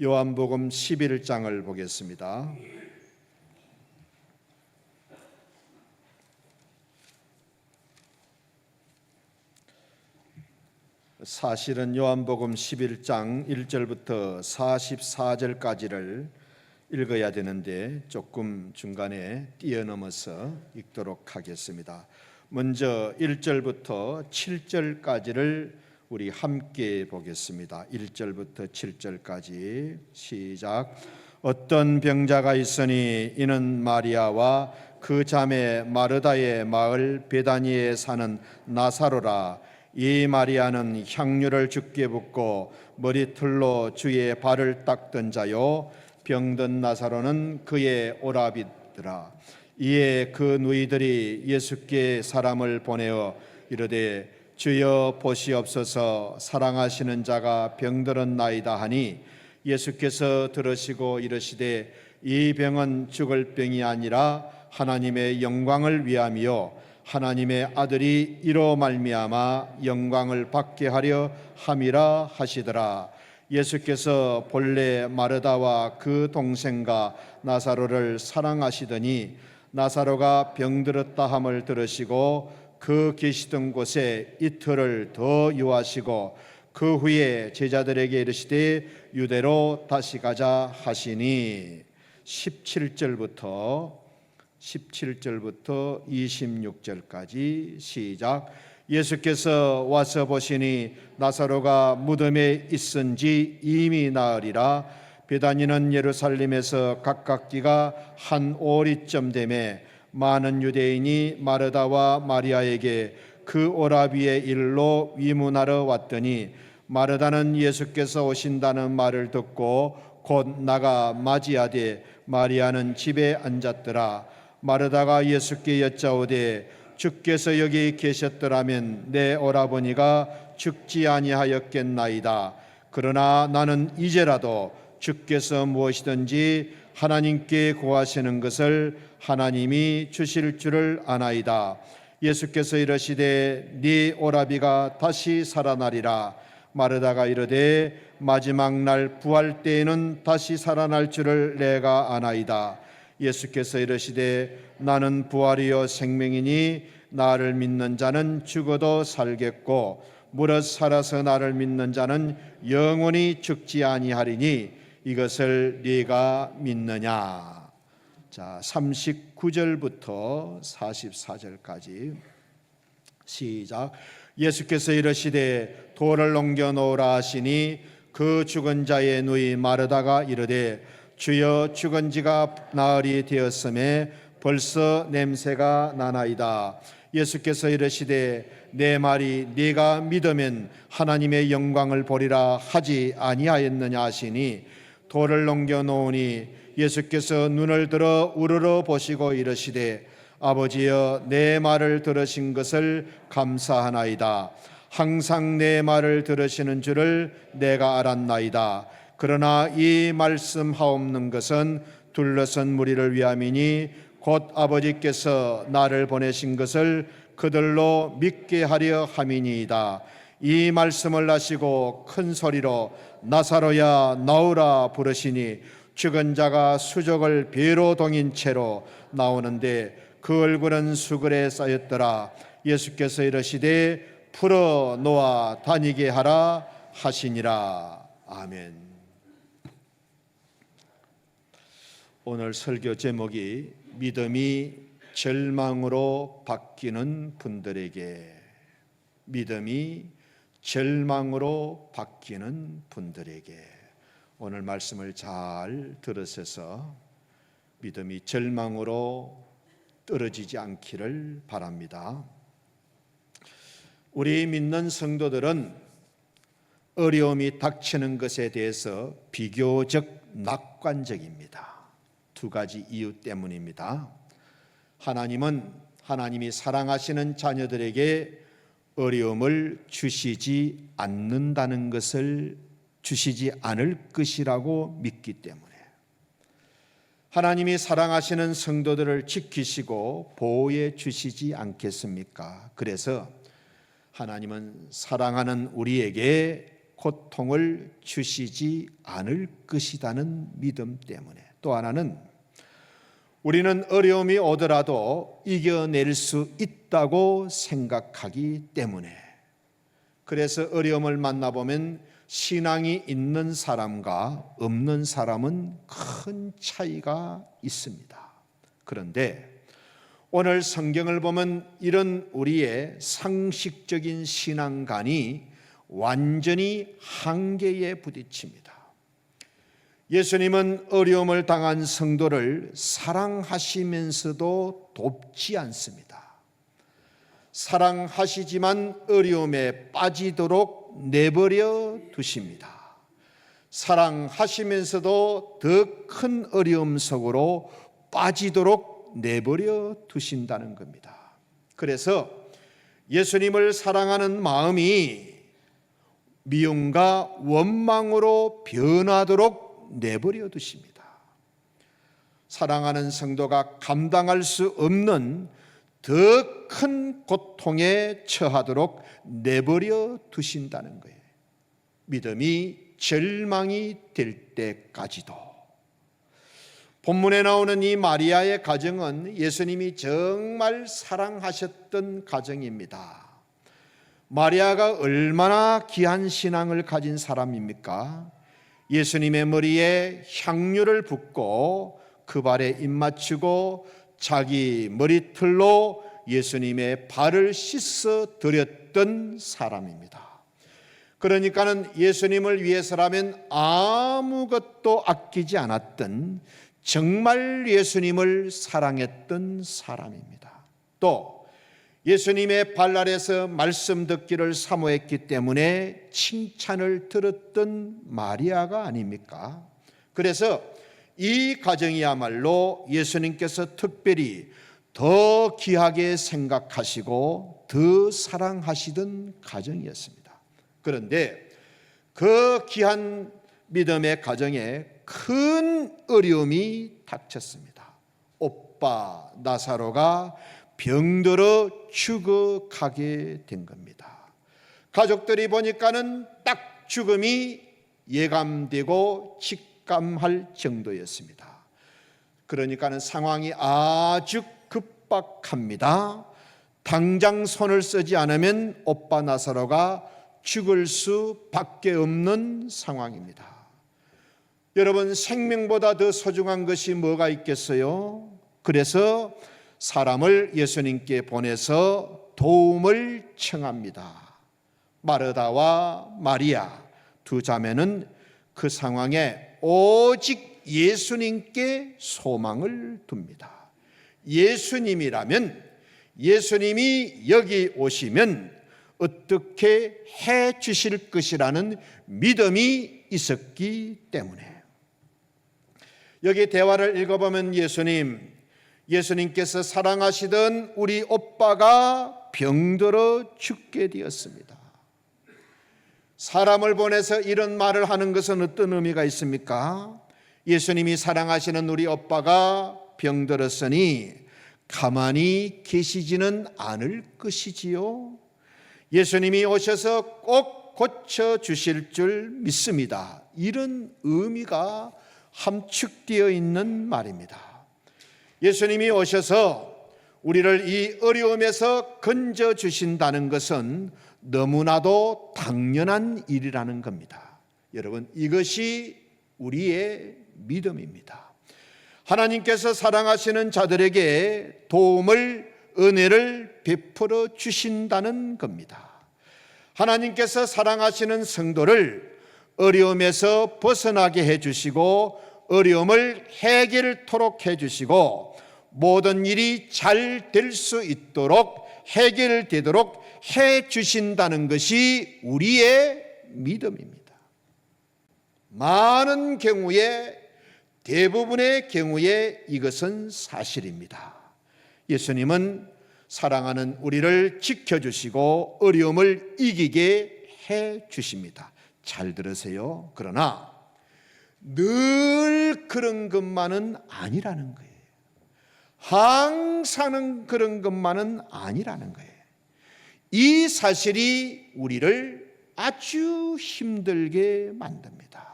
요한복음 11장을 보겠습니다. 사실은 요한복음 11장 1절부터 44절까지를 읽어야 되는데 조금 중간에 뛰어넘어서 읽도록 하겠습니다. 먼저 1절부터 7절까지를 우리 함께 보겠습니다. 1절부터 7절까지 시작. 어떤 병자가 있으니 이는 마리아와 그 자매 마르다의 마을 베다니에 사는 나사로라. 이 마리아는 향유를 주께 붓고 머리털로 주의 발을 닦던 자요, 병든 나사로는 그의 오라비더라. 이에 그 누이들이 예수께 사람을 보내어 이르되 주여 보시옵소서, 사랑하시는 자가 병들었나이다 하니 예수께서 들으시고 이르시되 이 병은 죽을 병이 아니라 하나님의 영광을 위함이요 하나님의 아들이 이로 말미암아 영광을 받게 하려 함이라 하시더라. 예수께서 본래 마르다와 그 동생과 나사로를 사랑하시더니 나사로가 병들었다 함을 들으시고 그 계시던 곳에 이틀을 더 유하시고 그 후에 제자들에게 이르시되 유대로 다시 가자 하시니 17절부터 26절까지 시작. 예수께서 와서 보시니 나사로가 무덤에 있은지 이미 나으리라. 베다니는 예루살렘에서 가깝기가 한 오리쯤 되매 많은 유대인이 마르다와 마리아에게 그 오라비의 일로 위문하러 왔더니 마르다는 예수께서 오신다는 말을 듣고 곧 나가 맞이하되 마리아는 집에 앉았더라. 마르다가 예수께 여짜오되 주께서 여기 계셨더라면 내 오라버니가 죽지 아니하였겠나이다. 그러나 나는 이제라도 주께서 무엇이든지 하나님께 구하시는 것을 하나님이 주실 줄을 아나이다. 예수께서 이르시되 네 오라비가 다시 살아나리라. 마르다가 이르되 마지막 날 부활 때에는 다시 살아날 줄을 내가 아나이다. 예수께서 이르시되 나는 부활이요 생명이니 나를 믿는 자는 죽어도 살겠고 무릇 살아서 나를 믿는 자는 영원히 죽지 아니하리니 이것을 네가 믿느냐. 자, 39절부터 44절까지 시작. 예수께서 이르시되 돌을 옮겨 놓으라 하시니 그 죽은 자의 누이 마르다가 이르되 주여 죽은 지가 나흘이 되었음에 벌써 냄새가 나나이다. 예수께서 이르시되 내 말이 네가 믿으면 하나님의 영광을 보리라 하지 아니하였느냐 하시니 돌을 옮겨 놓으니 예수께서 눈을 들어 우러러 보시고 이르시되 아버지여 내 말을 들으신 것을 감사하나이다. 항상 내 말을 들으시는 줄을 내가 알았나이다. 그러나 이 말씀하옵는 것은 둘러선 무리를 위함이니 곧 아버지께서 나를 보내신 것을 그들로 믿게 하려 함이니이다. 이 말씀을 하시고 큰 소리로 나사로야 나오라 부르시니 죽은 자가 수족을 배로 동인 채로 나오는데 그 얼굴은 수글에 쌓였더라. 예수께서 이르시되 풀어 놓아 다니게 하라 하시니라. 아멘. 오늘 설교 제목이 믿음이 절망으로 바뀌는 분들에게, 믿음이 절망으로 바뀌는 분들에게. 오늘 말씀을 잘 들으셔서 믿음이 절망으로 떨어지지 않기를 바랍니다. 우리 믿는 성도들은 어려움이 닥치는 것에 대해서 비교적 낙관적입니다. 두 가지 이유 때문입니다. 하나님이 사랑하시는 자녀들에게 어려움을 주시지 않는다는 것을, 주시지 않을 것이라고 믿기 때문에, 하나님이 사랑하시는 성도들을 지키시고 보호해 주시지 않겠습니까? 그래서 하나님은 사랑하는 우리에게 고통을 주시지 않을 것이라는 믿음 때문에, 또 하나는 우리는 어려움이 오더라도 이겨낼 수 있다고 생각하기 때문에, 그래서 어려움을 만나보면 신앙이 있는 사람과 없는 사람은 큰 차이가 있습니다. 그런데 오늘 성경을 보면 이런 우리의 상식적인 신앙관이 완전히 한계에 부딪힙니다. 예수님은 어려움을 당한 성도를 사랑하시면서도 돕지 않습니다. 사랑하시지만 어려움에 빠지도록 내버려 두십니다. 사랑하시면서도 더 큰 어려움 속으로 빠지도록 내버려 두신다는 겁니다. 그래서 예수님을 사랑하는 마음이 미움과 원망으로 변하도록 내버려 두십니다. 사랑하는 성도가 감당할 수 없는 더 큰 고통에 처하도록 내버려 두신다는 거예요. 믿음이 절망이 될 때까지도. 본문에 나오는 이 마리아의 가정은 예수님이 정말 사랑하셨던 가정입니다. 마리아가 얼마나 귀한 신앙을 가진 사람입니까? 예수님의 머리에 향유를 붓고 그 발에 입 맞추고 자기 머리털로 예수님의 발을 씻어 드렸던 사람입니다. 그러니까는 예수님을 위해서라면 아무것도 아끼지 않았던, 정말 예수님을 사랑했던 사람입니다. 또 예수님의 발 아래서 말씀 듣기를 사모했기 때문에 칭찬을 들었던 마리아가 아닙니까? 그래서 이 가정이야말로 예수님께서 특별히 더 귀하게 생각하시고 더 사랑하시던 가정이었습니다. 그런데 그 귀한 믿음의 가정에 큰 어려움이 닥쳤습니다. 오빠 나사로가 병들어 죽어가게 된 겁니다. 가족들이 보니까는 딱 죽음이 예감되고 직감할 정도였습니다. 그러니까는 상황이 아주 급박합니다. 당장 손을 쓰지 않으면 오빠 나사로가 죽을 수밖에 없는 상황입니다. 여러분, 생명보다 더 소중한 것이 뭐가 있겠어요? 그래서 사람을 예수님께 보내서 도움을 청합니다. 마르다와 마리아 두 자매는 그 상황에 오직 예수님께 소망을 둡니다. 예수님이라면, 예수님이 여기 오시면 어떻게 해 주실 것이라는 믿음이 있었기 때문에. 여기 대화를 읽어보면 예수님께서 사랑하시던 우리 오빠가 병들어 죽게 되었습니다. 사람을 보내서 이런 말을 하는 것은 어떤 의미가 있습니까? 예수님이 사랑하시는 우리 오빠가 병들었으니 가만히 계시지는 않을 것이지요. 예수님이 오셔서 꼭 고쳐주실 줄 믿습니다. 이런 의미가 함축되어 있는 말입니다. 예수님이 오셔서 우리를 이 어려움에서 건져주신다는 것은 너무나도 당연한 일이라는 겁니다. 여러분, 이것이 우리의 믿음입니다. 하나님께서 사랑하시는 자들에게 도움을, 은혜를 베풀어 주신다는 겁니다. 하나님께서 사랑하시는 성도를 어려움에서 벗어나게 해주시고 어려움을 해결토록 해주시고 모든 일이 잘 될 수 있도록 해결되도록 해주신다는 것이 우리의 믿음입니다. 많은 경우에, 대부분의 경우에 이것은 사실입니다. 예수님은 사랑하는 우리를 지켜주시고 어려움을 이기게 해주십니다. 잘 들으세요. 그러나 늘 그런 것만은 아니라는 거예요. 항상 그런 것만은 아니라는 거예요. 이 사실이 우리를 아주 힘들게 만듭니다.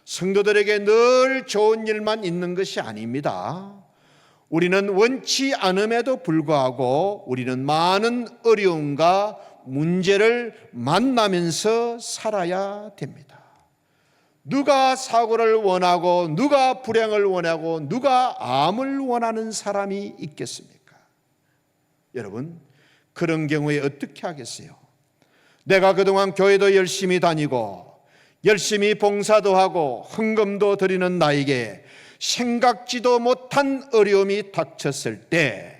성도들에게 늘 좋은 일만 있는 것이 아닙니다. 우리는 원치 않음에도 불구하고 우리는 많은 어려움과 문제를 만나면서 살아야 됩니다. 누가 사고를 원하고 누가 불행을 원하고 누가 암을 원하는 사람이 있겠습니까? 여러분, 그런 경우에 어떻게 하겠어요? 내가 그동안 교회도 열심히 다니고 열심히 봉사도 하고 헌금도 드리는 나에게 생각지도 못한 어려움이 닥쳤을 때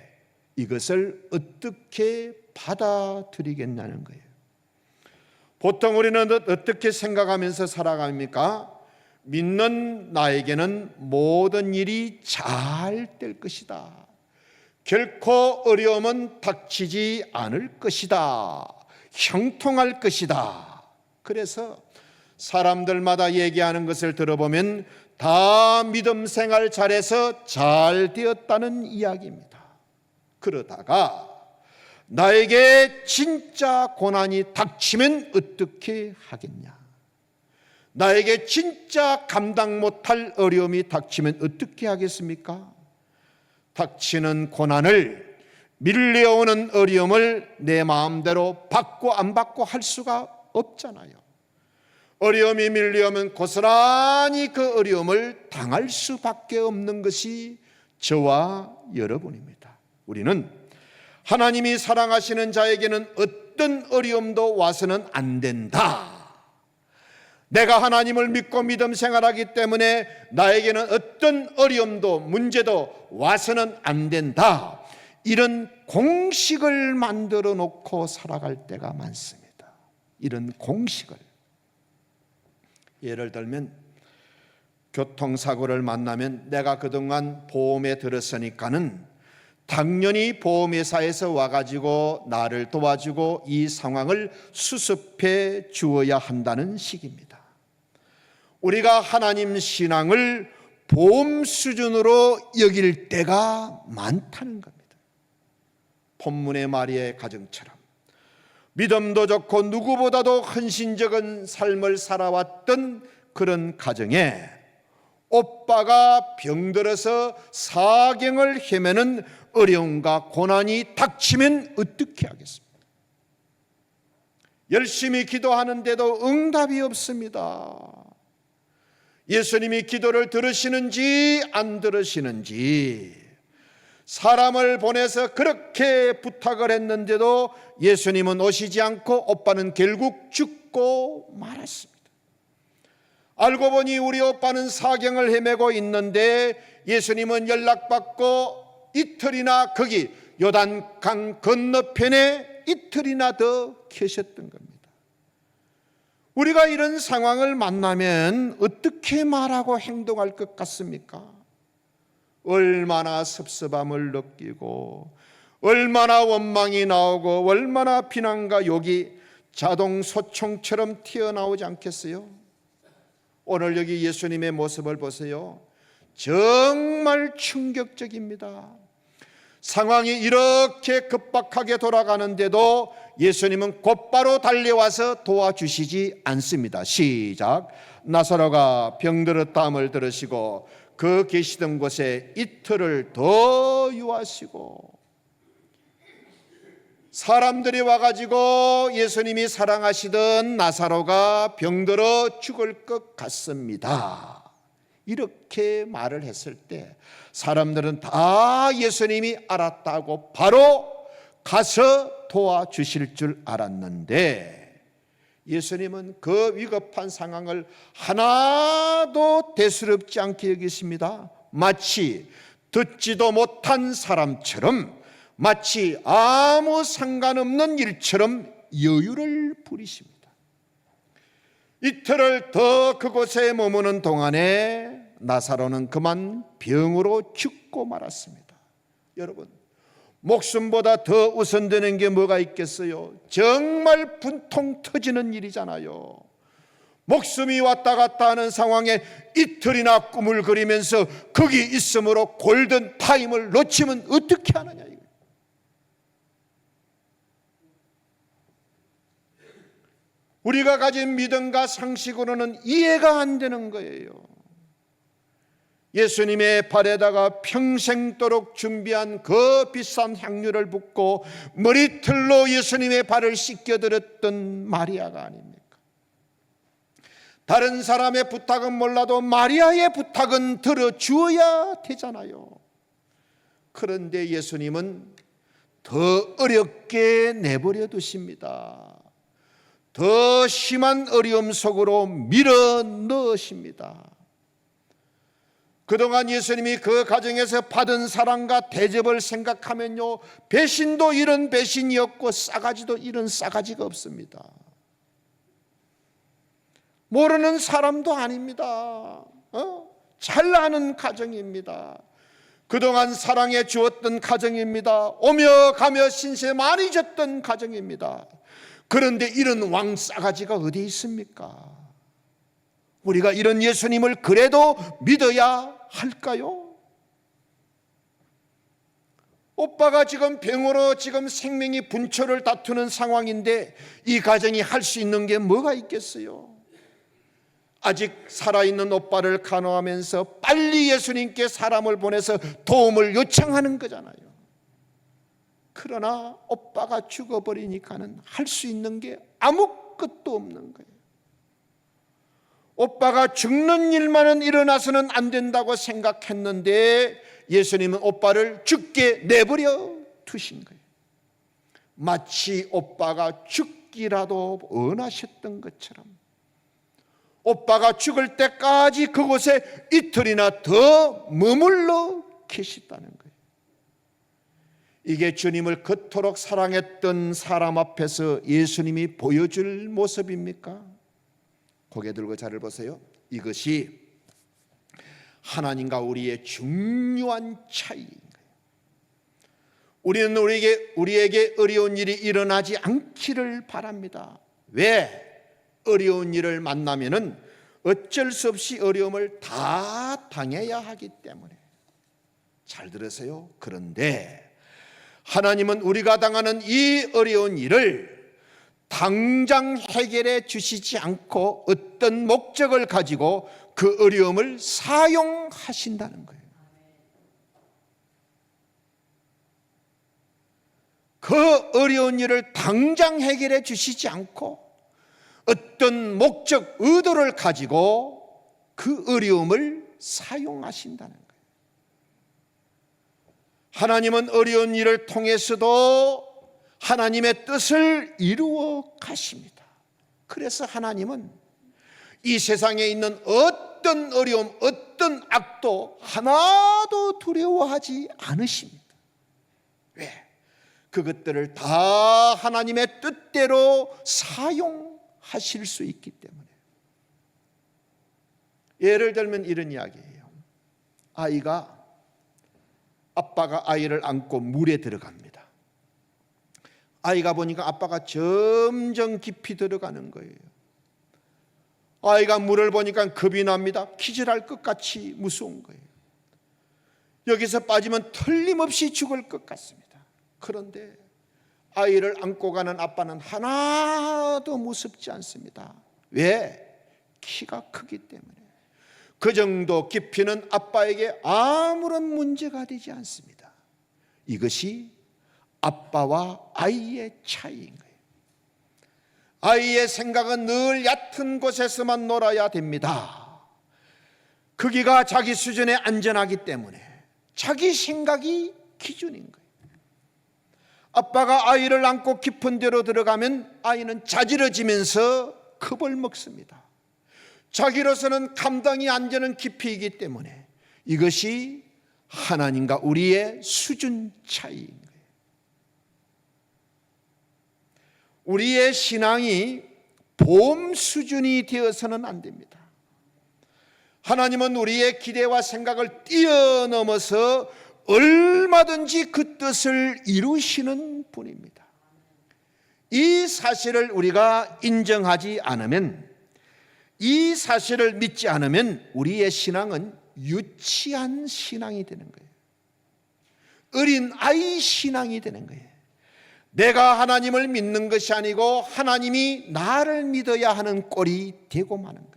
이것을 어떻게 받아들이겠냐는 거예요. 보통 우리는 어떻게 생각하면서 살아갑니까? 믿는 나에게는 모든 일이 잘 될 것이다. 결코 어려움은 닥치지 않을 것이다. 형통할 것이다. 그래서 사람들마다 얘기하는 것을 들어보면 다 믿음 생활 잘해서 잘 되었다는 이야기입니다. 그러다가 나에게 진짜 고난이 닥치면 어떻게 하겠냐? 나에게 진짜 감당 못할 어려움이 닥치면 어떻게 하겠습니까? 닥치는 고난을, 밀려오는 어려움을 내 마음대로 받고 안 받고 할 수가 없잖아요. 어려움이 밀려오면 고스란히 그 어려움을 당할 수밖에 없는 것이 저와 여러분입니다. 우리는 하나님이 사랑하시는 자에게는 어떤 어려움도 와서는 안 된다. 내가 하나님을 믿고 믿음 생활하기 때문에 나에게는 어떤 어려움도 문제도 와서는 안 된다. 이런 공식을 만들어 놓고 살아갈 때가 많습니다. 이런 공식을. 예를 들면 교통사고를 만나면 내가 그동안 보험에 들었으니까는 당연히 보험회사에서 와가지고 나를 도와주고 이 상황을 수습해 주어야 한다는 식입니다. 우리가 하나님 신앙을 보험 수준으로 여길 때가 많다는 겁니다. 본문의 마리아의 가정처럼 믿음도 좋고 누구보다도 헌신적인 삶을 살아왔던 그런 가정에 오빠가 병들어서 사경을 헤매는 어려움과 고난이 닥치면 어떻게 하겠습니까? 열심히 기도하는데도 응답이 없습니다. 예수님이 기도를 들으시는지 안 들으시는지, 사람을 보내서 그렇게 부탁을 했는데도 예수님은 오시지 않고 오빠는 결국 죽고 말았습니다. 알고 보니 우리 오빠는 사경을 헤매고 있는데 예수님은 연락받고 이틀이나 거기 요단강 건너편에 이틀이나 더 계셨던 겁니다. 우리가 이런 상황을 만나면 어떻게 말하고 행동할 것 같습니까? 얼마나 섭섭함을 느끼고 얼마나 원망이 나오고 얼마나 비난과 욕이 자동 소총처럼 튀어나오지 않겠어요? 오늘 여기 예수님의 모습을 보세요. 정말 충격적입니다. 상황이 이렇게 급박하게 돌아가는데도 예수님은 곧바로 달려와서 도와주시지 않습니다. 시작. 나사로가 병들었다함을 들으시고 그 계시던 곳에 이틀을 더 유하시고, 사람들이 와가지고 예수님이 사랑하시던 나사로가 병들어 죽을 것 같습니다. 이렇게 말을 했을 때 사람들은 다 예수님이 알았다고 바로 가서 도와주실 줄 알았는데, 예수님은 그 위급한 상황을 하나도 대수롭지 않게 여기십니다. 마치 듣지도 못한 사람처럼, 마치 아무 상관없는 일처럼 여유를 부리십니다. 이틀을 더 그곳에 머무는 동안에 나사로는 그만 병으로 죽고 말았습니다. 여러분, 목숨보다 더 우선되는 게 뭐가 있겠어요? 정말 분통 터지는 일이잖아요. 목숨이 왔다 갔다 하는 상황에 이틀이나 꿈을 그리면서 거기 있음으로 골든 타임을 놓치면 어떻게 하느냐 이거예요. 우리가 가진 믿음과 상식으로는 이해가 안 되는 거예요. 예수님의 발에다가 평생도록 준비한 그 비싼 향유를 붓고 머리털로 예수님의 발을 씻겨드렸던 마리아가 아닙니까? 다른 사람의 부탁은 몰라도 마리아의 부탁은 들어주어야 되잖아요. 그런데 예수님은 더 어렵게 내버려 두십니다. 더 심한 어려움 속으로 밀어 넣으십니다. 그동안 예수님이 그 가정에서 받은 사랑과 대접을 생각하면요, 배신도 이런 배신이었고 싸가지도 이런 싸가지가 없습니다. 모르는 사람도 아닙니다. 잘 아는 가정입니다. 그동안 사랑해 주었던 가정입니다. 오며 가며 신세 많이 졌던 가정입니다. 그런데 이런 왕 싸가지가 어디 있습니까? 우리가 이런 예수님을 그래도 믿어야 할까요? 오빠가 지금 병으로 지금 생명이 분초를 다투는 상황인데 이 가정이 할 수 있는 게 뭐가 있겠어요? 아직 살아있는 오빠를 간호하면서 빨리 예수님께 사람을 보내서 도움을 요청하는 거잖아요. 그러나 오빠가 죽어버리니까는 할 수 있는 게 아무것도 없는 거예요. 오빠가 죽는 일만은 일어나서는 안 된다고 생각했는데 예수님은 오빠를 죽게 내버려 두신 거예요. 마치 오빠가 죽기라도 원하셨던 것처럼 오빠가 죽을 때까지 그곳에 이틀이나 더 머물러 계시다는 거예요. 이게 주님을 그토록 사랑했던 사람 앞에서 예수님이 보여줄 모습입니까? 고개 들고 자를 보세요. 이것이 하나님과 우리의 중요한 차이인 거예요. 우리는 우리에게 어려운 일이 일어나지 않기를 바랍니다. 왜? 어려운 일을 만나면은 어쩔 수 없이 어려움을 다 당해야 하기 때문에. 잘 들으세요. 그런데 하나님은 우리가 당하는 이 어려운 일을 당장 해결해 주시지 않고 어떤 목적을 가지고 그 어려움을 사용하신다는 거예요. 그 어려운 일을 당장 해결해 주시지 않고 어떤 목적, 의도를 가지고 그 어려움을 사용하신다는 거예요. 하나님은 어려운 일을 통해서도 하나님의 뜻을 이루어 가십니다. 그래서 하나님은 이 세상에 있는 어떤 어려움, 어떤 악도 하나도 두려워하지 않으십니다. 왜? 그것들을 다 하나님의 뜻대로 사용하실 수 있기 때문에. 예를 들면 이런 이야기예요. 아빠가 아이를 안고 물에 들어갑니다. 아이가 보니까 아빠가 점점 깊이 들어가는 거예요. 아이가 물을 보니까 겁이 납니다. 기절할 것 같이 무서운 거예요. 여기서 빠지면 틀림없이 죽을 것 같습니다. 그런데 아이를 안고 가는 아빠는 하나도 무섭지 않습니다. 왜? 키가 크기 때문에. 그 정도 깊이는 아빠에게 아무런 문제가 되지 않습니다. 이것이 아빠와 아이의 차이인 거예요. 아이의 생각은 늘 얕은 곳에서만 놀아야 됩니다. 크기가 자기 수준에 안전하기 때문에 자기 생각이 기준인 거예요. 아빠가 아이를 안고 깊은 데로 들어가면 아이는 자지러지면서 겁을 먹습니다. 자기로서는 감당이 안 되는 깊이이기 때문에 이것이 하나님과 우리의 수준 차이인 거예요. 우리의 신앙이 봄 수준이 되어서는 안 됩니다. 하나님은 우리의 기대와 생각을 뛰어넘어서 얼마든지 그 뜻을 이루시는 분입니다. 이 사실을 우리가 인정하지 않으면, 이 사실을 믿지 않으면 우리의 신앙은 유치한 신앙이 되는 거예요. 어린 아이 신앙이 되는 거예요. 내가 하나님을 믿는 것이 아니고 하나님이 나를 믿어야 하는 꼴이 되고 마는 거예요.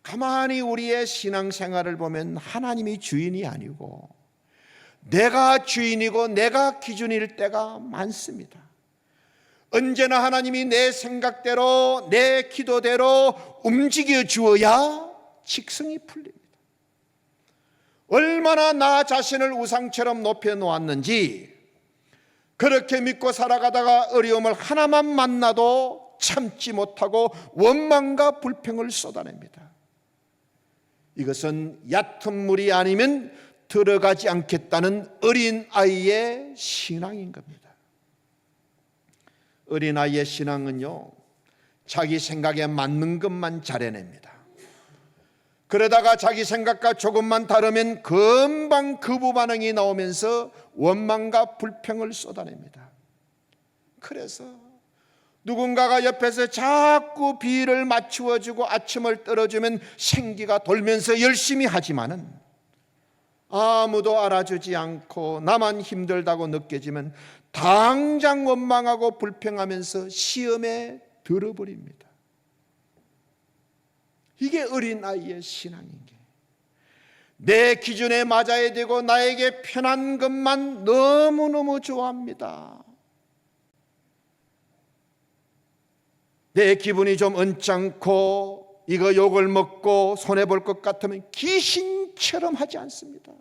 가만히 우리의 신앙생활을 보면 하나님이 주인이 아니고 내가 주인이고 내가 기준일 때가 많습니다. 언제나 하나님이 내 생각대로 내 기도대로 움직여 주어야 직성이 풀립니다. 얼마나 나 자신을 우상처럼 높여 놓았는지, 그렇게 믿고 살아가다가 어려움을 하나만 만나도 참지 못하고 원망과 불평을 쏟아냅니다. 이것은 얕은 물이 아니면 들어가지 않겠다는 어린아이의 신앙인 겁니다. 어린아이의 신앙은요, 자기 생각에 맞는 것만 잘해냅니다. 그러다가 자기 생각과 조금만 다르면 금방 거부 반응이 나오면서 원망과 불평을 쏟아냅니다. 그래서 누군가가 옆에서 자꾸 비를 맞추어주고 아침을 떨어주면 생기가 돌면서 열심히 하지만은 아무도 알아주지 않고 나만 힘들다고 느껴지면 당장 원망하고 불평하면서 시험에 들어버립니다. 이게 어린아이의 신앙인 게, 내 기준에 맞아야 되고 나에게 편한 것만 너무너무 좋아합니다. 내 기분이 좀 언짢고 이거 욕을 먹고 손해볼 것 같으면 귀신처럼 하지 않습니다.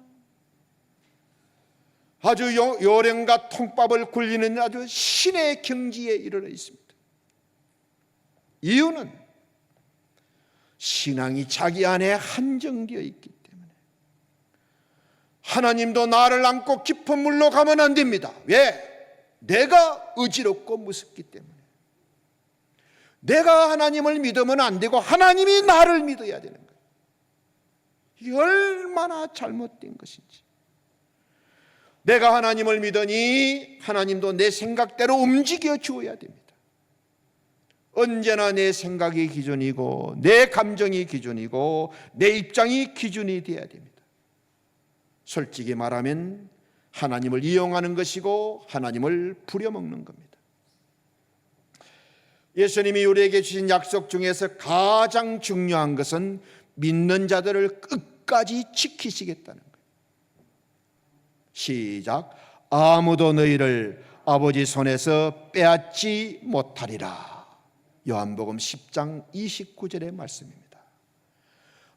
아주 요령과 통밥을 굴리는 아주 신의 경지에 이르러 있습니다. 이유는 신앙이 자기 안에 한정되어 있기 때문에. 하나님도 나를 안고 깊은 물로 가면 안 됩니다. 왜? 내가 어지럽고 무섭기 때문에. 내가 하나님을 믿으면 안 되고 하나님이 나를 믿어야 되는 거예요. 이게 얼마나 잘못된 것인지. 내가 하나님을 믿으니 하나님도 내 생각대로 움직여 주어야 됩니다. 언제나 내 생각이 기준이고 내 감정이 기준이고 내 입장이 기준이 되어야 됩니다. 솔직히 말하면 하나님을 이용하는 것이고 하나님을 부려먹는 겁니다. 예수님이 우리에게 주신 약속 중에서 가장 중요한 것은 믿는 자들을 끝까지 지키시겠다는 거예요. 시작. 아무도 너희를 아버지 손에서 빼앗지 못하리라. 요한복음 10장 29절의 말씀입니다.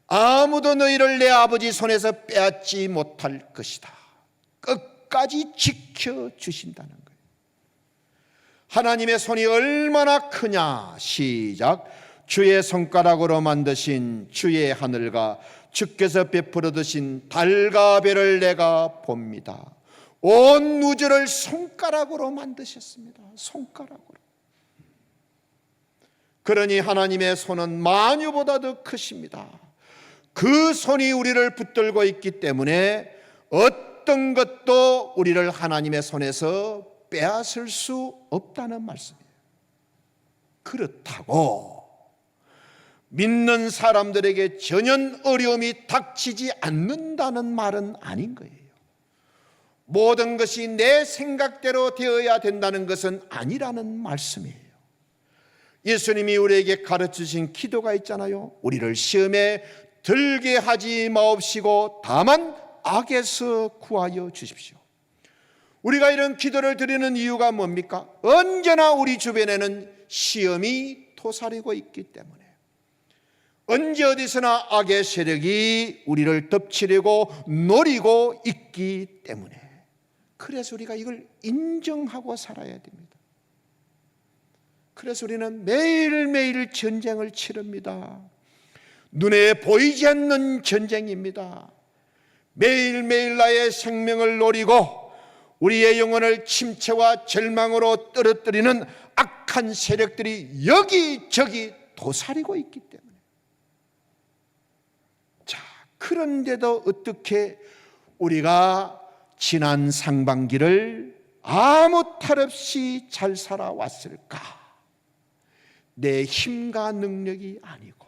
아무도 너희를 내 아버지 손에서 빼앗지 못할 것이다. 끝까지 지켜주신다는 거예요. 하나님의 손이 얼마나 크냐. 시작. 주의 손가락으로 만드신 주의 하늘과 주께서 베풀어 드신 달과 별을 내가 봅니다. 온 우주를 손가락으로 만드셨습니다. 손가락으로. 그러니 하나님의 손은 만유보다 더 크십니다. 그 손이 우리를 붙들고 있기 때문에 어떤 것도 우리를 하나님의 손에서 빼앗을 수 없다는 말씀이에요. 그렇다고 믿는 사람들에게 전혀 어려움이 닥치지 않는다는 말은 아닌 거예요. 모든 것이 내 생각대로 되어야 된다는 것은 아니라는 말씀이에요. 예수님이 우리에게 가르치신 기도가 있잖아요. 우리를 시험에 들게 하지 마옵시고 다만 악에서 구하여 주십시오. 우리가 이런 기도를 드리는 이유가 뭡니까? 언제나 우리 주변에는 시험이 도사리고 있기 때문에, 언제 어디서나 악의 세력이 우리를 덮치려고 노리고 있기 때문에, 그래서 우리가 이걸 인정하고 살아야 됩니다. 그래서 우리는 매일매일 전쟁을 치릅니다. 눈에 보이지 않는 전쟁입니다. 매일매일 나의 생명을 노리고 우리의 영혼을 침체와 절망으로 떨어뜨리는 악한 세력들이 여기저기 도사리고 있기 때문에. 자, 그런데도 어떻게 우리가 지난 상반기를 아무 탈 없이 잘 살아왔을까? 내 힘과 능력이 아니고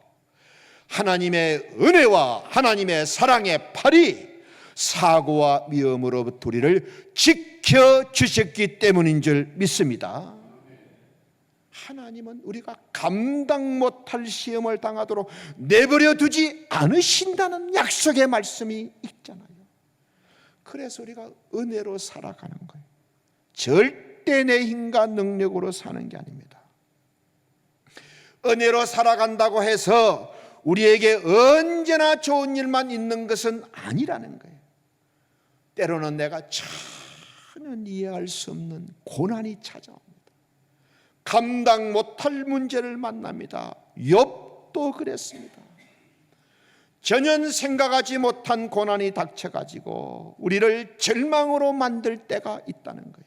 하나님의 은혜와 하나님의 사랑의 팔이 사고와 위험으로부터 우리를 지켜 지켜주셨기 때문인 줄 믿습니다. 하나님은 우리가 감당 못할 시험을 당하도록 내버려 두지 않으신다는 약속의 말씀이 있잖아요. 그래서 우리가 은혜로 살아가는 거예요. 절대 내 힘과 능력으로 사는 게 아닙니다. 은혜로 살아간다고 해서 우리에게 언제나 좋은 일만 있는 것은 아니라는 거예요. 때로는 내가 전혀 이해할 수 없는 고난이 찾아옵니다. 감당 못할 문제를 만납니다. 욥도 그랬습니다. 전혀 생각하지 못한 고난이 닥쳐가지고 우리를 절망으로 만들 때가 있다는 거예요.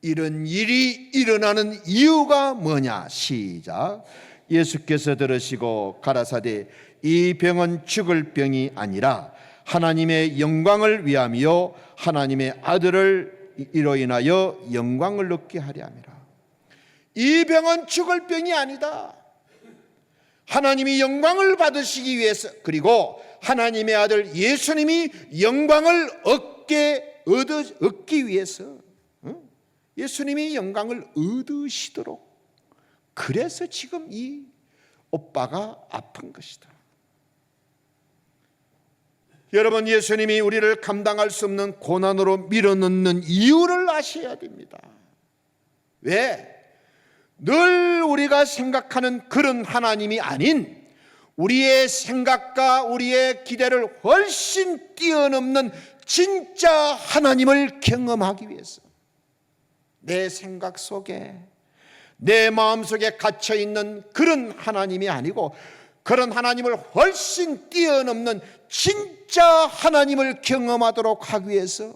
이런 일이 일어나는 이유가 뭐냐? 시작. 예수께서 들으시고 가라사대 이 병은 죽을 병이 아니라 하나님의 영광을 위함이요 하나님의 아들을 이로 인하여 영광을 얻게 하려 함이라. 이 병은 죽을 병이 아니다. 하나님이 영광을 받으시기 위해서, 그리고 하나님의 아들 예수님이 영광을 얻기 위해서, 예수님이 영광을 얻으시도록, 그래서 지금 이 오빠가 아픈 것이다. 여러분, 예수님이 우리를 감당할 수 없는 고난으로 밀어넣는 이유를 아셔야 됩니다. 왜? 늘 우리가 생각하는 그런 하나님이 아닌 우리의 생각과 우리의 기대를 훨씬 뛰어넘는 진짜 하나님을 경험하기 위해서, 내 생각 속에, 내 마음속에 갇혀있는 그런 하나님이 아니고 그런 하나님을 훨씬 뛰어넘는 진짜 하나님을 경험하도록 하기 위해서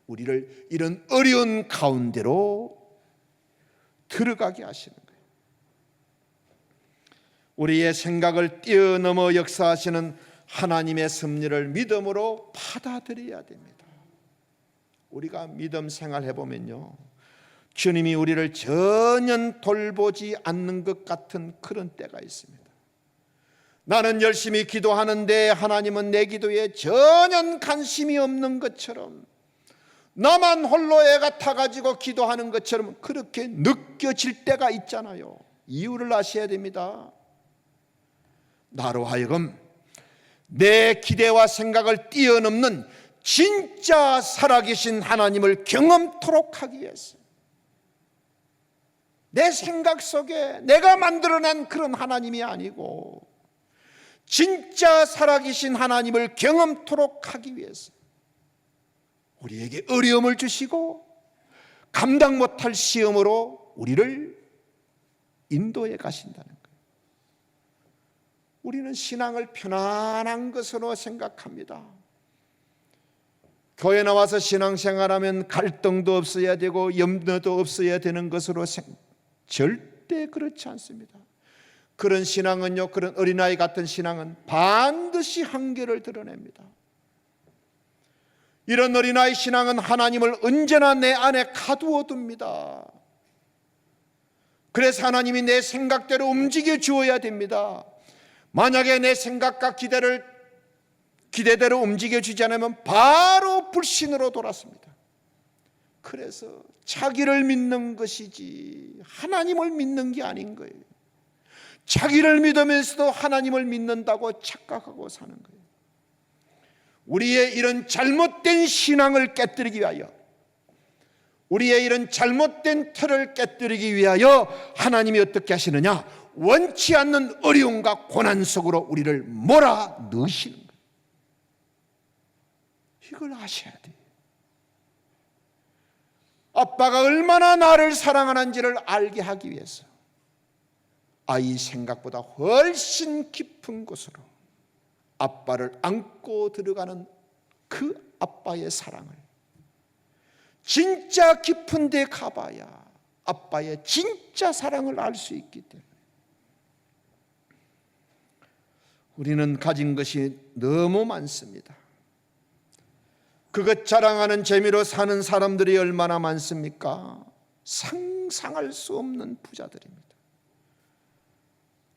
우리를 이런 어려운 가운데로 들어가게 하시는 거예요. 우리의 생각을 뛰어넘어 역사하시는 하나님의 섭리를 믿음으로 받아들여야 됩니다. 우리가 믿음 생활해 보면요, 주님이 우리를 전혀 돌보지 않는 것 같은 그런 때가 있습니다. 나는 열심히 기도하는데 하나님은 내 기도에 전혀 관심이 없는 것처럼, 나만 홀로 애가 타가지고 기도하는 것처럼 그렇게 느껴질 때가 있잖아요. 이유를 아셔야 됩니다. 나로 하여금 내 기대와 생각을 뛰어넘는 진짜 살아계신 하나님을 경험토록 하기 위해서, 내 생각 속에 내가 만들어낸 그런 하나님이 아니고 진짜 살아계신 하나님을 경험토록 하기 위해서 우리에게 어려움을 주시고 감당 못할 시험으로 우리를 인도해 가신다는 거예요. 우리는 신앙을 편안한 것으로 생각합니다. 교회 나와서 신앙생활하면 갈등도 없어야 되고 염려도 없어야 되는 것으로 절대 그렇지 않습니다. 그런 신앙은요, 그런 어린아이 같은 신앙은 반드시 한계를 드러냅니다. 이런 어린아이 신앙은 하나님을 언제나 내 안에 가두어 둡니다. 그래서 하나님이 내 생각대로 움직여 주어야 됩니다. 만약에 내 생각과 기대대로 움직여 주지 않으면 바로 불신으로 돌았습니다. 그래서 자기를 믿는 것이지 하나님을 믿는 게 아닌 거예요. 자기를 믿으면서도 하나님을 믿는다고 착각하고 사는 거예요. 우리의 이런 잘못된 신앙을 깨뜨리기 위하여, 우리의 이런 잘못된 틀을 깨뜨리기 위하여 하나님이 어떻게 하시느냐? 원치 않는 어려움과 고난 속으로 우리를 몰아넣으시는 거예요. 이걸 아셔야 돼요. 아빠가 얼마나 나를 사랑하는지를 알게 하기 위해서 아이 생각보다 훨씬 깊은 곳으로 아빠를 안고 들어가는 그 아빠의 사랑을, 진짜 깊은 데 가봐야 아빠의 진짜 사랑을 알 수 있기 때문에 우리는 가진 것이 너무 많습니다. 그것 자랑하는 재미로 사는 사람들이 얼마나 많습니까? 상상할 수 없는 부자들입니다.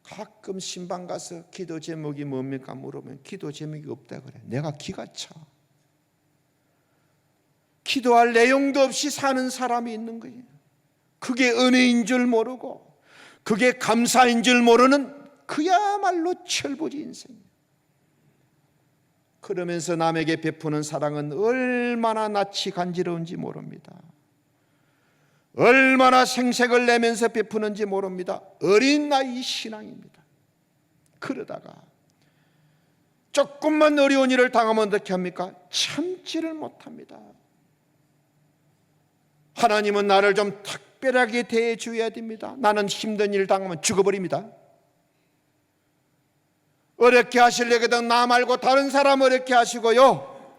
가끔 신방 가서 기도 제목이 뭡니까 물으면 기도 제목이 없다 그래. 내가 기가 차. 기도할 내용도 없이 사는 사람이 있는 거예요. 그게 은혜인 줄 모르고 그게 감사인 줄 모르는 그야말로 철부지 인생이에요. 그러면서 남에게 베푸는 사랑은 얼마나 낯이 간지러운지 모릅니다. 얼마나 생색을 내면서 베푸는지 모릅니다. 어린 나이 신앙입니다. 그러다가 조금만 어려운 일을 당하면 어떻게 합니까? 참지를 못합니다. 하나님은 나를 좀 특별하게 대해줘야 됩니다. 나는 힘든 일 당하면 죽어버립니다. 어렵게 하시려거든 나 말고 다른 사람 어렵게 하시고요.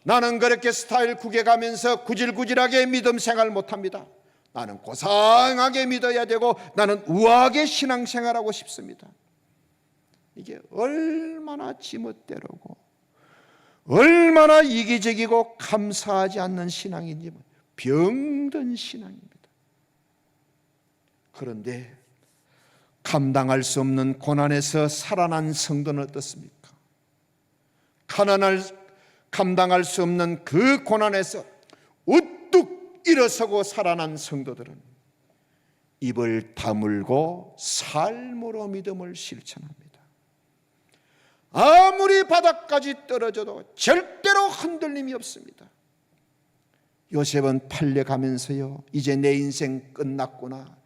나는 그렇게 스타일 구겨가면서 구질구질하게 믿음 생활 못합니다. 나는 고상하게 믿어야 되고 나는 우아하게 신앙생활하고 싶습니다. 이게 얼마나 지멋대로고 얼마나 이기적이고 감사하지 않는 신앙인지 병든 신앙입니다. 그런데 감당할 수 없는 고난에서 살아난 성도는 어떻습니까? 감당할 수 없는 그 고난에서 우뚝 일어서고 살아난 성도들은 입을 다물고 삶으로 믿음을 실천합니다. 아무리 바닥까지 떨어져도 절대로 흔들림이 없습니다. 요셉은 팔려가면서요, 이제 내 인생 끝났구나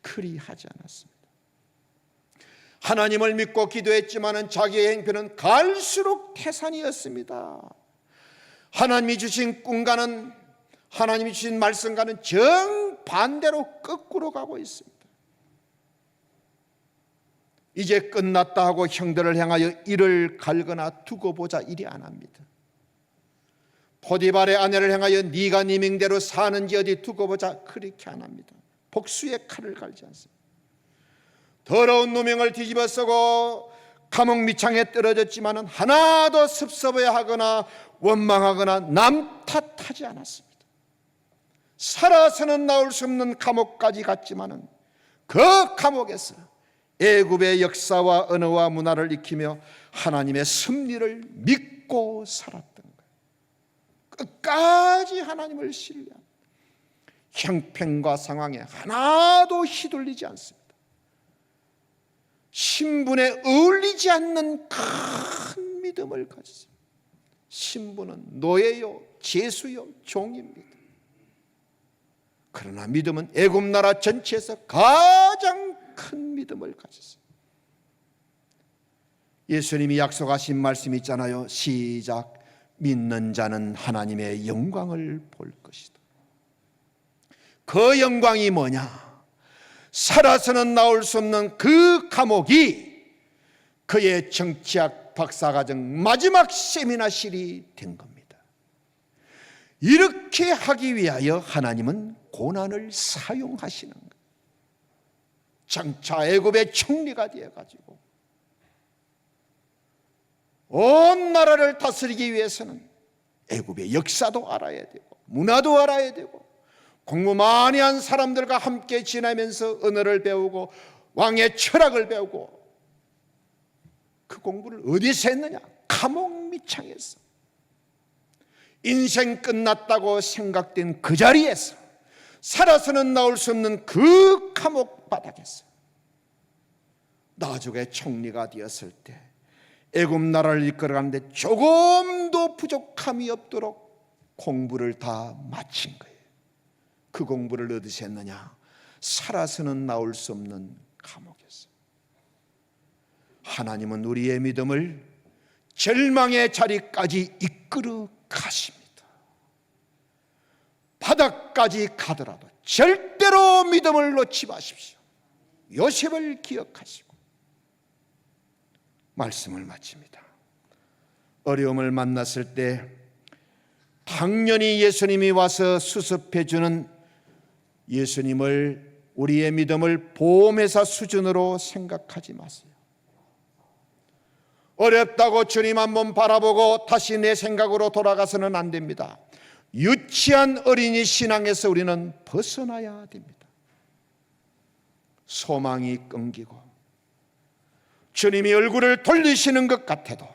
그리 하지 않았습니다. 하나님을 믿고 기도했지만 자기의 행편은 갈수록 태산이었습니다. 하나님이 주신 꿈과는 하나님이 주신 말씀과는 정반대로 거꾸로 가고 있습니다. 이제 끝났다 하고 형들을 향하여 이를 갈거나 두고 보자 이리 안 합니다. 포디발의 아내를 향하여 네가 네 명대로 사는지 어디 두고 보자 그렇게 안 합니다. 복수의 칼을 갈지 않습니다. 더러운 누명을 뒤집어 쓰고 감옥 밑창에 떨어졌지만 하나도 섭섭해하거나 원망하거나 남 탓하지 않았습니다. 살아서는 나올 수 없는 감옥까지 갔지만 그 감옥에서 애굽의 역사와 언어와 문화를 익히며 하나님의 섭리를 믿고 살았던 거예요. 끝까지 하나님을 신뢰한 형편과 상황에 하나도 휘둘리지 않습니다. 신분에 어울리지 않는 큰 믿음을 가졌습니다. 신분은 노예요, 제수요, 종입니다. 그러나 믿음은 애굽 나라 전체에서 가장 큰 믿음을 가졌어요. 예수님이 약속하신 말씀이 있잖아요. 시작. 믿는 자는 하나님의 영광을 볼 것이다. 그 영광이 뭐냐? 살아서는 나올 수 없는 그 감옥이 그의 정치학 박사과정 마지막 세미나실이 된 겁니다. 이렇게 하기 위하여 하나님은 고난을 사용하시는 거예요. 장차 애굽의 총리가 되어가지고 온 나라를 다스리기 위해서는 애굽의 역사도 알아야 되고 문화도 알아야 되고 공부 많이 한 사람들과 함께 지내면서 언어를 배우고 왕의 철학을 배우고 그 공부를 어디서 했느냐? 감옥 밑창에서. 인생 끝났다고 생각된 그 자리에서 살아서는 나올 수 없는 그 감옥 바닥에서 나중에 총리가 되었을 때 애굽 나라를 이끌어가는데 조금도 부족함이 없도록 공부를 다 마친 거예요. 그 공부를 어디서 했느냐? 살아서는 나올 수 없는 감옥에서. 하나님은 우리의 믿음을 절망의 자리까지 이끌어 가십니다. 바닥까지 가더라도 절대로 믿음을 놓지 마십시오. 요셉을 기억하시고 말씀을 마칩니다. 어려움을 만났을 때 당연히 예수님이 와서 수습해 주는 예수님을 우리의 믿음을 보험회사 수준으로 생각하지 마세요. 어렵다고 주님 한번 바라보고 다시 내 생각으로 돌아가서는 안 됩니다. 유치한 어린이 신앙에서 우리는 벗어나야 됩니다. 소망이 끊기고 주님이 얼굴을 돌리시는 것 같아도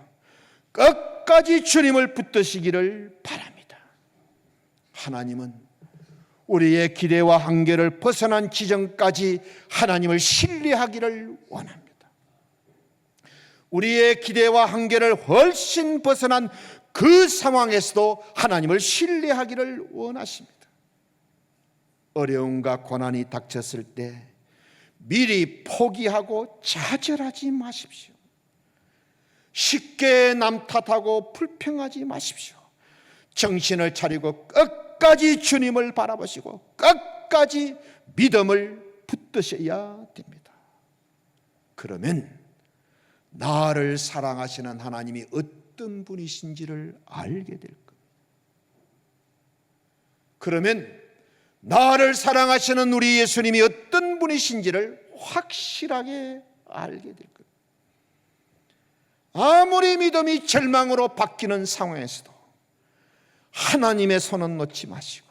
끝까지 주님을 붙드시기를 바랍니다. 하나님은 우리의 기대와 한계를 벗어난 지점까지 하나님을 신뢰하기를 원합니다. 우리의 기대와 한계를 훨씬 벗어난 그 상황에서도 하나님을 신뢰하기를 원하십니다. 어려움과 고난이 닥쳤을 때 미리 포기하고 좌절하지 마십시오. 쉽게 남 탓하고 불평하지 마십시오. 정신을 차리고 끝까지 주님을 바라보시고 끝까지 믿음을 붙드셔야 됩니다. 그러면 나를 사랑하시는 하나님이 어떤 분이신지를 알게 될 겁니다. 그러면 나를 사랑하시는 우리 예수님이 어떤 분이신지를 확실하게 알게 될 겁니다. 아무리 믿음이 절망으로 바뀌는 상황에서도 하나님의 손은 놓지 마시고,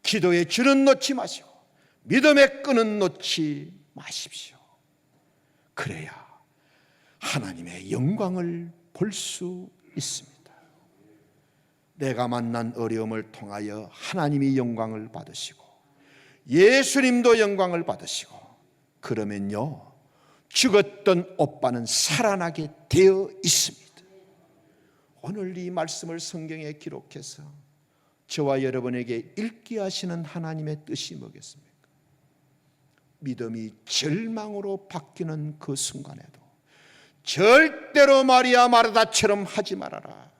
기도의 줄은 놓지 마시고, 믿음의 끈은 놓지 마십시오. 그래야 하나님의 영광을 볼 수 있습니다. 내가 만난 어려움을 통하여 하나님이 영광을 받으시고 예수님도 영광을 받으시고, 그러면요 죽었던 오빠는 살아나게 되어 있습니다. 오늘 이 말씀을 성경에 기록해서 저와 여러분에게 읽게 하시는 하나님의 뜻이 뭐겠습니까? 믿음이 절망으로 바뀌는 그 순간에도 절대로 마리아 마르다처럼 하지 말아라.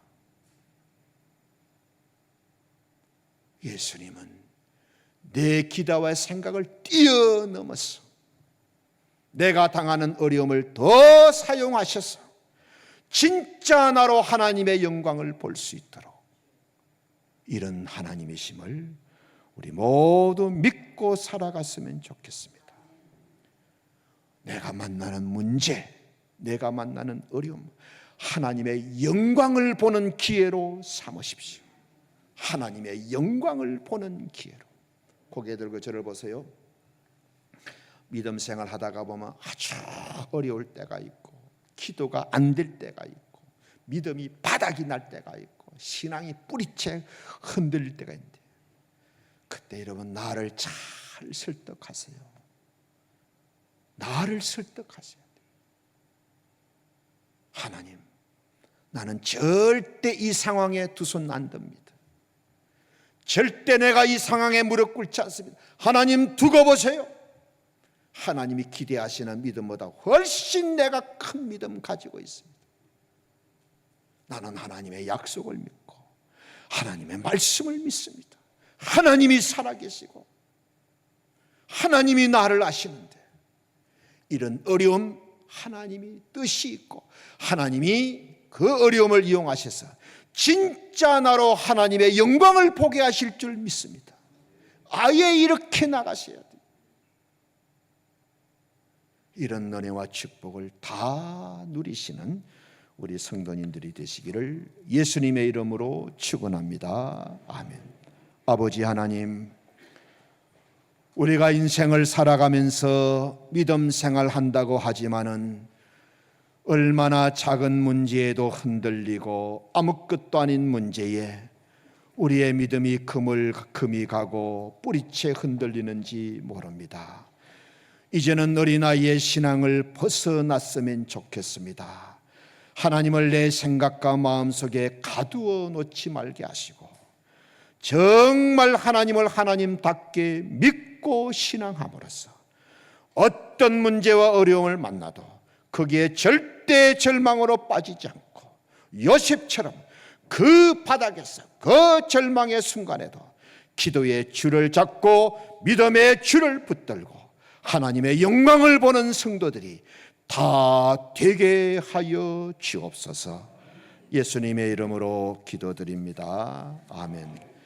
예수님은 내 기대와 생각을 뛰어넘어서 내가 당하는 어려움을 더 사용하셔서 진짜 나로 하나님의 영광을 볼 수 있도록, 이런 하나님이심을 우리 모두 믿고 살아갔으면 좋겠습니다. 내가 만나는 문제, 내가 만나는 어려움, 하나님의 영광을 보는 기회로 삼으십시오. 하나님의 영광을 보는 기회로. 고개 들고 저를 보세요. 믿음 생활 하다가 보면 아주 어려울 때가 있고, 기도가 안 될 때가 있고, 믿음이 바닥이 날 때가 있고, 신앙이 뿌리채 흔들릴 때가 있는데, 그때 여러분 나를 잘 설득하세요. 나를 설득하셔야 돼요. 하나님, 나는 절대 이 상황에 두 손 안 듭니다. 절대 내가 이 상황에 무릎 꿇지 않습니다. 하나님 두고 보세요. 하나님이 기대하시는 믿음보다 훨씬 내가 큰 믿음 가지고 있습니다. 나는 하나님의 약속을 믿고 하나님의 말씀을 믿습니다. 하나님이 살아계시고 하나님이 나를 아시는데, 이런 어려움 하나님이 뜻이 있고 하나님이 그 어려움을 이용하셔서 진짜 나로 하나님의 영광을 보게 하실 줄 믿습니다. 아예 이렇게 나가셔야 돼요. 이런 은혜와 축복을 다 누리시는 우리 성도님들이 되시기를 예수님의 이름으로 축원합니다. 아멘. 아버지 하나님, 우리가 인생을 살아가면서 믿음 생활한다고 하지만은 얼마나 작은 문제에도 흔들리고 아무것도 아닌 문제에 우리의 믿음이 금이 가고 뿌리채 흔들리는지 모릅니다. 이제는 어린아이의 신앙을 벗어났으면 좋겠습니다. 하나님을 내 생각과 마음속에 가두어 놓지 말게 하시고 정말 하나님을 하나님답게 믿고 신앙함으로써 어떤 문제와 어려움을 만나도 거기에 절대 절망으로 빠지지 않고 요셉처럼 그 바닥에서 그 절망의 순간에도 기도의 줄을 잡고 믿음의 줄을 붙들고 하나님의 영광을 보는 성도들이 다 되게 하여 주옵소서. 예수님의 이름으로 기도드립니다. 아멘.